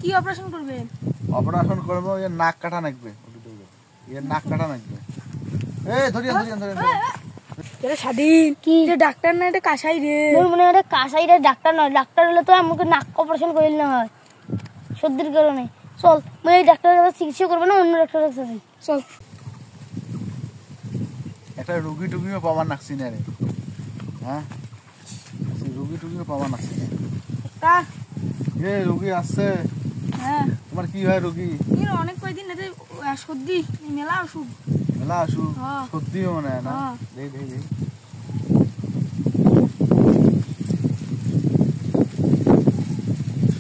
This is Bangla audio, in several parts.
কি অপারেশন করবেন? অপারেশন করব, এর নাক কাটা লাগবে। এর নাক কাটা লাগবে। এই ধরিয়া ধরিয়া ধরিয়া এটা স্বাধীন কি যে ডাক্তার না, এটা কাসাই রে। মোর মনে হয় কাসাই রে, ডাক্তার নয়। ডাক্তার হলে তো আমাকে নাক অপারেশন করিল না হয় সর্দির কারণে। চল মই এই ডাক্তারের কাছে চিকিৎসা করবো না, অন্য ডাক্তারের কাছে যাই। চল। একটা রুগী টুগিও পাওয়ার নাকছি না রে। হ্যাঁ, রুগী টুগিও পাওয়ার নাকছি না। এ রুগী আসছে। হ্যাঁ, তোমার কি হয় রুগী? এর অনেক কয়দিন এতে সর্দি মেলা অসুখ। মেলা অসুখ? হ্যাঁ। সর্দিও মনে হয় না? হ্যাঁ। দেই দেই দেই।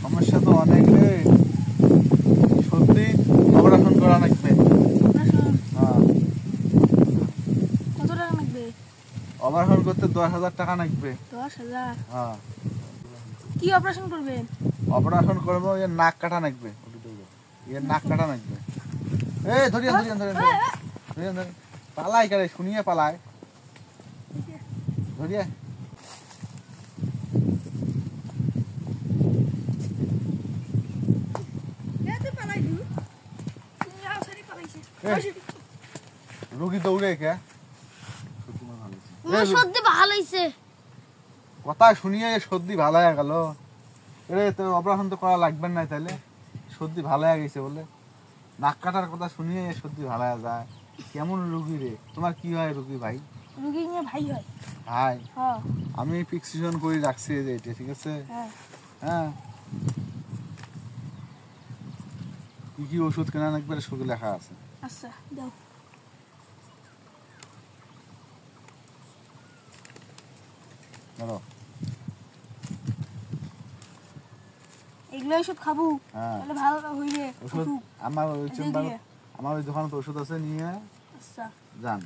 সমস্যা তো অনেক রে। সর্দি অপারেশন করা লাগবে। হ্যাঁ। কত টাকা লাগবে? অপারেশন করতে 10,000 টাকা লাগবে। 10,000? হ্যাঁ। কি অপারেশন করবেন? অপারেশন করবো, এর নাক কাটা লাগবে। এর নাক কাটা লাগবে। এই ধরিয়া ধরিয়া ধরিয়া ধরিয়া ধরিয়া পালাই করে শুনিয়ে পালায় ধরিয়া। রুগী দৌড়ে কে? সর্দি ভালো হয়েছে। কথা শুনিয়ে সর্দি ভালো হয়ে গেল। এরে তো অপারেশন তো করা লাগবে না, তাইলে সর্দি ভালো হয়ে গেছে বলে নাক কাটার কথা শুনিয়ে সর্দি ভালো হয়ে যায়। কেমন রুগী রে? তোমার কি হয় রুগী ভাই? রুগী নিয়ে ভাই হয়। ভাই? হ্যাঁ। আমি ফিক্সেশন করে রাখছি যে এটা, ঠিক আছে? হ্যাঁ। হ্যাঁ। কি কি ওষুধ কেনা লাগবে সঙ্গে লেখা আছে। আচ্ছা দাও। ধরো। এগুলো ওষুধ খাবো। হ্যাঁ। তাহলে ভালো হইবে। ওষুধ আমার ওই চেম্বার, আমার ওই দোকানে তো ওষুধ আছে, নিয়ে আচ্ছা যান।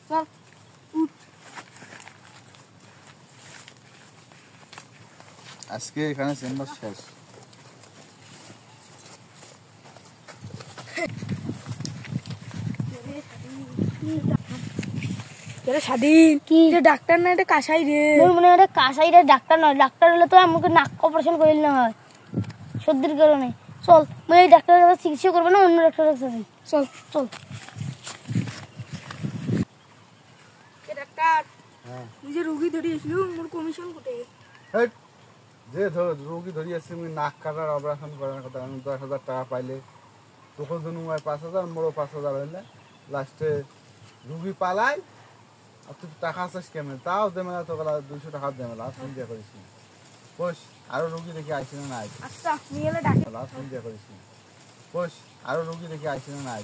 চল উঠ। আজকে এখানে চেম্বার শেষ। এটা স্বাধীন কি যে ডাক্তার না, এটা কাসাই রে। মোর মনে হয় কাসাই রে, ডাক্তার নয়। ডাক্তার হলে তো আমাকে নাক অপারেশন করিল না হয় সর্দির কারণে। চল মই এই ডাক্তারের কাছে চিকিৎসা করবো না, অন্য ডাক্তারের কাছে যাই। চল চল। ডাক্তার, হ্যাঁ। নিজে রুগী ধরে আসলো, মোর কমিশন কোটে। যে রোগী ধরি আছে, আমি নাক কাটার অপারেশন করার কথা। আমি 10,000 টাকা পাইলে তখন জন্য 5,000, মোরও 5,000 হইলে লাস্টে রুগী পালাই। আর তুই টাকা আছিস কেমন? তাও দেমেলা তো 200 টাকা দেমেলা। চিন্তা করিস না। বস, আরো রুগী দেখে আইসি না নাই? আচ্ছা নিয়ে এলে ডাকে। চিন্তা করিস না। বস, আরো রুগী দেখে আইসি না নাই?